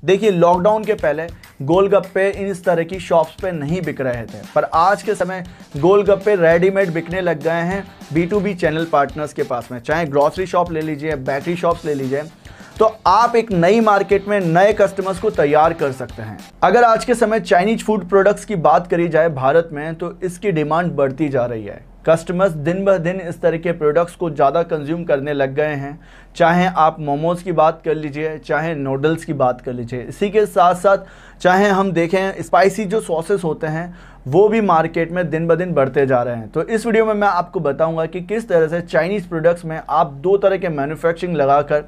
देखिए, लॉकडाउन के पहले गोलगप्पे इस तरह की शॉप्स पे नहीं बिक रहे थे, पर आज के समय गोलगप्पे रेडीमेड बिकने लग गए हैं B2B चैनल पार्टनर्स के पास में। चाहे ग्रॉसरी शॉप ले लीजिए, बेकरी शॉप्स ले लीजिए, तो आप एक नई मार्केट में नए कस्टमर्स को तैयार कर सकते हैं। अगर आज के समय चाइनीज फूड प्रोडक्ट्स की बात करी जाए भारत में, तो इसकी डिमांड बढ़ती जा रही है। कस्टमर्स दिन ब दिन इस तरह के प्रोडक्ट्स को ज़्यादा कंज्यूम करने लग गए हैं। चाहे आप मोमोज़ की बात कर लीजिए, चाहे नूडल्स की बात कर लीजिए, इसी के साथ साथ चाहे हम देखें स्पाइसी जो सॉसेस होते हैं वो भी मार्केट में दिन ब दिन बढ़ते जा रहे हैं। तो इस वीडियो में मैं आपको बताऊंगा कि किस तरह से चाइनीज़ प्रोडक्ट्स में आप दो तरह के मैन्युफैक्चरिंग लगाकर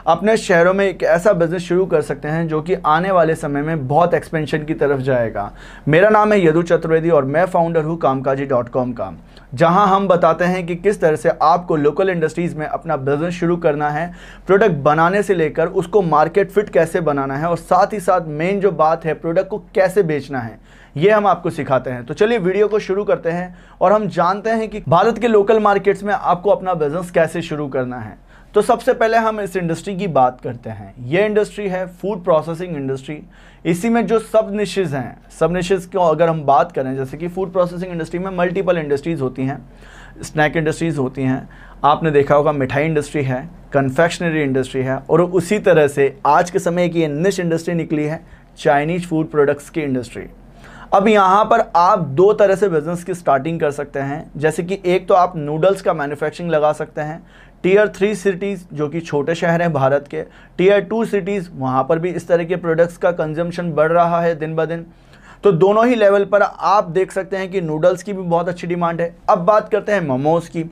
अपने शहरों में एक ऐसा बिजनेस शुरू कर सकते हैं जो कि आने वाले समय में बहुत एक्सपेंशन की तरफ जाएगा। मेरा नाम है यदु चतुर्वेदी और मैं फाउंडर हूँ कामकाजी.com का, जहां हम बताते हैं कि किस तरह से आपको लोकल इंडस्ट्रीज़ में अपना बिजनेस शुरू करना है, प्रोडक्ट बनाने से लेकर उसको मार्केट फिट कैसे बनाना है और साथ ही साथ मेन जो बात है प्रोडक्ट को कैसे बेचना है, ये हम आपको सिखाते हैं। तो चलिए वीडियो को शुरू करते हैं और हम जानते हैं कि भारत के लोकल मार्केट्स में आपको अपना बिजनेस कैसे शुरू करना है। तो सबसे पहले हम इस इंडस्ट्री की बात करते हैं। ये इंडस्ट्री है फूड प्रोसेसिंग इंडस्ट्री। इसी में जो सब निशेज़ हैं, सब निशेज़ को अगर हम बात करें, जैसे कि फूड प्रोसेसिंग इंडस्ट्री में मल्टीपल इंडस्ट्रीज़ होती हैं, स्नैक इंडस्ट्रीज़ होती हैं, आपने देखा होगा मिठाई इंडस्ट्री है, कन्फेक्शनरी इंडस्ट्री है, और उसी तरह से आज के समय की निश इंडस्ट्री निकली है चाइनीज फूड प्रोडक्ट्स की इंडस्ट्री। अब यहाँ पर आप दो तरह से बिजनेस की स्टार्टिंग कर सकते हैं। जैसे कि एक तो आप नूडल्स का मैन्युफैक्चरिंग लगा सकते हैं। टियर 3 सिटीज़ जो कि छोटे शहर हैं भारत के, टियर 2 सिटीज़, वहाँ पर भी इस तरह के प्रोडक्ट्स का कंजम्पशन बढ़ रहा है दिन ब दिन। तो दोनों ही लेवल पर आप देख सकते हैं कि नूडल्स की भी बहुत अच्छी डिमांड है। अब बात करते हैं मोमोज़ की।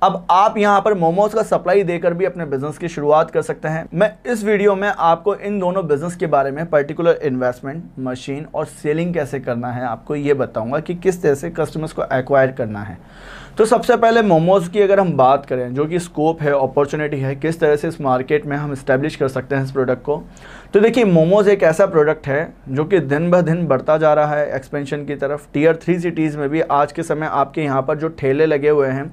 अब आप यहाँ पर मोमोज़ का सप्लाई देकर भी अपने बिजनेस की शुरुआत कर सकते हैं। मैं इस वीडियो में आपको इन दोनों बिजनेस के बारे में पर्टिकुलर इन्वेस्टमेंट, मशीन और सेलिंग कैसे करना है आपको ये बताऊंगा कि किस तरह से कस्टमर्स को एक्वायर करना है। तो सबसे पहले मोमोज़ की अगर हम बात करें, जो कि स्कोप है, अपॉर्चुनिटी है, किस तरह से इस मार्केट में हम इस्टेब्लिश कर सकते हैं इस प्रोडक्ट को, तो देखिए मोमोज़ एक ऐसा प्रोडक्ट है जो कि दिन ब दिन बढ़ता जा रहा है एक्सपेंशन की तरफ। टियर 3 सिटीज़ में भी आज के समय आपके यहाँ पर जो ठेले लगे हुए हैं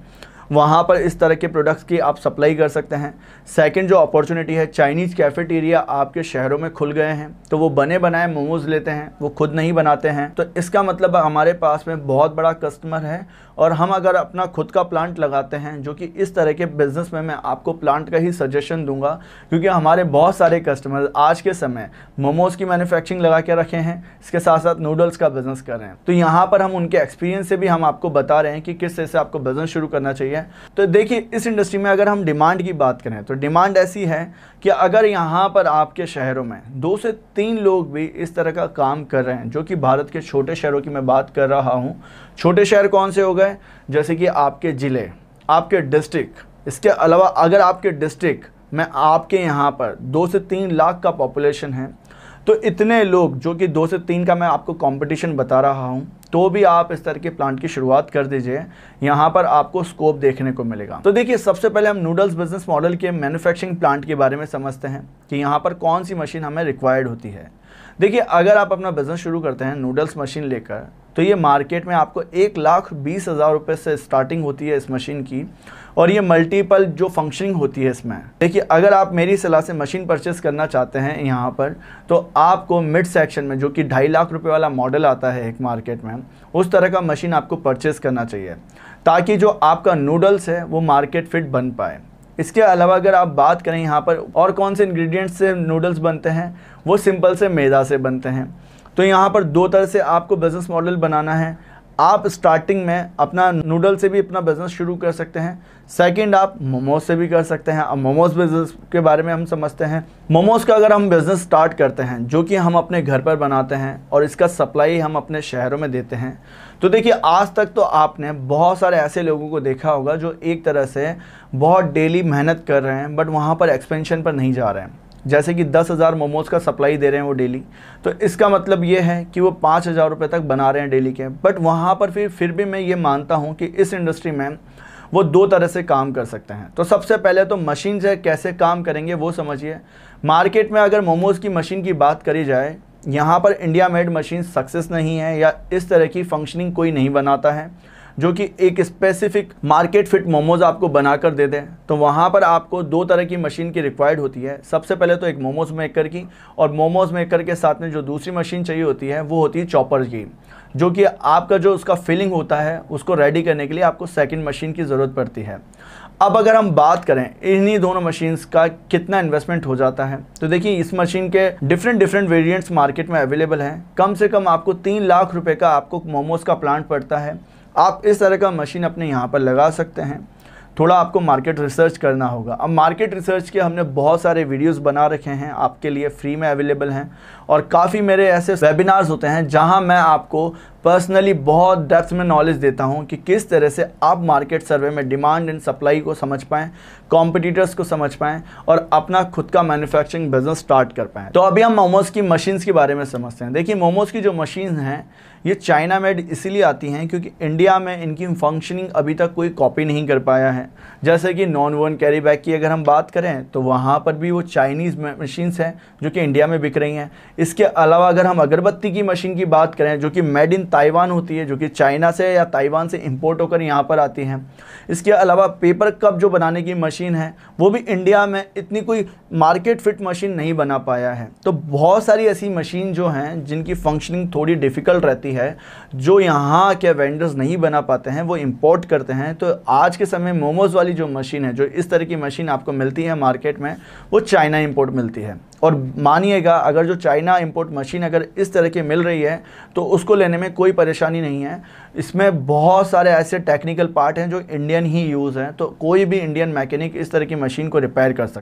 वहाँ पर इस तरह के प्रोडक्ट्स की आप सप्लाई कर सकते हैं। सेकंड जो अपॉर्चुनिटी है, चाइनीज़ कैफेटेरिया आपके शहरों में खुल गए हैं, तो वो बने बनाए मोमोज़ लेते हैं, वो खुद नहीं बनाते हैं। तो इसका मतलब हमारे पास में बहुत बड़ा कस्टमर है और हम अगर अपना खुद का प्लांट लगाते हैं, जो कि इस तरह के बिज़नेस में मैं आपको प्लांट का ही सजेशन दूंगा, क्योंकि हमारे बहुत सारे कस्टमर आज के समय मोमोज़ की मैन्युफैक्चरिंग लगा के रखे हैं, इसके साथ साथ नूडल्स का बिज़नेस कर रहे हैं। तो यहाँ पर हम उनके एक्सपीरियंस से भी हम आपको बता रहे हैं कि किस तरह से आपको बिज़नेस शुरू करना चाहिए। तो देखिए, इस इंडस्ट्री में अगर हम डिमांड की बात करें तो डिमांड ऐसी है कि अगर यहाँ पर आपके शहरों में 2 से 3 लोग भी इस तरह का काम कर रहे हैं, जो कि भारत के छोटे शहरों की मैं बात कर रहा हूँ। छोटे शहर कौन से हो गए? जैसे कि आपके ज़िले, आपके डिस्ट्रिक्ट। इसके अलावा अगर आपके डिस्ट्रिक्ट में आपके यहाँ पर 2 से 3 लाख का पॉपुलेशन है, तो इतने लोग, जो कि 2 से 3 का मैं आपको कंपटीशन बता रहा हूँ, तो भी आप इस तरह के प्लांट की शुरुआत कर दीजिए, यहाँ पर आपको स्कोप देखने को मिलेगा। तो देखिए, सबसे पहले हम नूडल्स बिजनेस मॉडल के मैन्युफैक्चरिंग प्लांट के बारे में समझते हैं कि यहाँ पर कौन सी मशीन हमें रिक्वायर्ड होती है। देखिए, अगर आप अपना बिजनेस शुरू करते हैं नूडल्स मशीन लेकर, तो ये मार्केट में आपको 1,20,000 रुपये से स्टार्टिंग होती है इस मशीन की, और ये मल्टीपल जो फंक्शनिंग होती है इसमें। देखिए, अगर आप मेरी सलाह से मशीन परचेस करना चाहते हैं यहाँ पर, तो आपको मिड सेक्शन में, जो कि 2.5 लाख रुपए वाला मॉडल आता है एक मार्केट में, उस तरह का मशीन आपको परचेस करना चाहिए, ताकि जो आपका नूडल्स है वो मार्केट फिट बन पाए। इसके अलावा अगर आप बात करें यहाँ पर और कौन से इंग्रेडिएंट्स से नूडल्स बनते हैं, वो सिंपल से मैदा से बनते हैं। तो यहाँ पर दो तरह से आपको बिज़नेस मॉडल बनाना है। आप स्टार्टिंग में अपना नूडल से भी अपना बिज़नेस शुरू कर सकते हैं। सेकंड, आप मोमोज से भी कर सकते हैं। अब मोमोज बिज़नेस के बारे में हम समझते हैं। मोमोज का अगर हम बिज़नेस स्टार्ट करते हैं, जो कि हम अपने घर पर बनाते हैं और इसका सप्लाई हम अपने शहरों में देते हैं, तो देखिए, आज तक तो आपने बहुत सारे ऐसे लोगों को देखा होगा जो एक तरह से बहुत डेली मेहनत कर रहे हैं, बट वहाँ पर एक्सपेंशन पर नहीं जा रहे हैं। जैसे कि 10,000 मोमोज़ का सप्लाई दे रहे हैं वो डेली, तो इसका मतलब ये है कि वो 5,000 रुपये तक बना रहे हैं डेली के। बट वहाँ पर फिर भी मैं ये मानता हूँ कि इस इंडस्ट्री में वो दो तरह से काम कर सकते हैं। तो सबसे पहले तो मशीन से कैसे काम करेंगे वो समझिए। मार्केट में अगर मोमोज़ की मशीन की बात करी जाए, यहाँ पर इंडिया मेड मशीन सक्सेस नहीं है, या इस तरह की फंक्शनिंग कोई नहीं बनाता है। जो कि एक स्पेसिफिक मार्केट फिट मोमोज आपको बनाकर दे दें, तो वहाँ पर आपको दो तरह की मशीन की रिक्वायर्ड होती है। सबसे पहले तो एक मोमोज मेकर की, और मोमोज मेकर के साथ में जो दूसरी मशीन चाहिए होती है वो होती है चॉपर की, जो कि आपका जो उसका फिलिंग होता है उसको रेडी करने के लिए आपको सेकंड मशीन की ज़रूरत पड़ती है। अब अगर हम बात करें इन्हीं दोनों मशीन्स का कितना इन्वेस्टमेंट हो जाता है, तो देखिए इस मशीन के डिफरेंट वेरिएंट्स मार्केट में अवेलेबल हैं। कम से कम आपको 3 लाख रुपए का आपको मोमोज का प्लांट पड़ता है। आप इस तरह का मशीन अपने यहाँ पर लगा सकते हैं। थोड़ा आपको मार्केट रिसर्च करना होगा। अब मार्केट रिसर्च के हमने बहुत सारे वीडियोस बना रखे हैं, आपके लिए फ्री में अवेलेबल हैं, और काफ़ी मेरे ऐसे वेबिनार्स होते हैं जहां मैं आपको पर्सनली बहुत डेप्थ में नॉलेज देता हूं कि किस तरह से आप मार्केट सर्वे में डिमांड एंड सप्लाई को समझ पाएँ, कॉम्पिटिटर्स को समझ पाएँ और अपना खुद का मैन्युफैक्चरिंग बिजनेस स्टार्ट कर पाएँ। तो अभी हम मोमोज़ की मशीन्स के बारे में समझते हैं। देखिए मोमोज़ की जो मशीन हैं ये चाइना मेड इसीलिए आती हैं क्योंकि इंडिया में इनकी फंक्शनिंग अभी तक कोई कॉपी नहीं कर पाया है। जैसे कि नॉन वोवन कैरी बैग की अगर हम बात करें तो वहाँ पर भी वो चाइनीज़ मशीन्स हैं जो कि इंडिया में बिक रही हैं। इसके अलावा अगर हम अगरबत्ती की मशीन की बात करें जो कि मेड इन ताइवान होती है, जो कि चाइना से या ताइवान से इंपोर्ट होकर यहाँ पर आती हैं। इसके अलावा पेपर कप जो बनाने की मशीन है वो भी इंडिया में इतनी कोई मार्केट फिट मशीन नहीं बना पाया है। तो बहुत सारी ऐसी मशीन जो हैं जिनकी फंक्शनिंग थोड़ी डिफ़िकल्ट रहती है, जो यहाँ के वेंडर्स नहीं बना पाते हैं, वो इंपोर्ट करते हैं। तो आज के समय मोमोज़ वाली जो मशीन है, जो इस तरह की मशीन आपको मिलती है मार्केट में, वो चाइना इंपोर्ट मिलती है। और मानिएगा अगर जो चाइना इंपोर्ट मशीन अगर इस तरह की मिल रही है तो उसको लेने में कोई परेशानी नहीं है। इसमें बहुत सारे ऐसे टेक्निकल पार्ट हैं जो इंडियन ही यूज़ हैं, तो कोई भी इंडियन मैकेनिक इस तरह की मशीन को रिपेयर कर सकता है।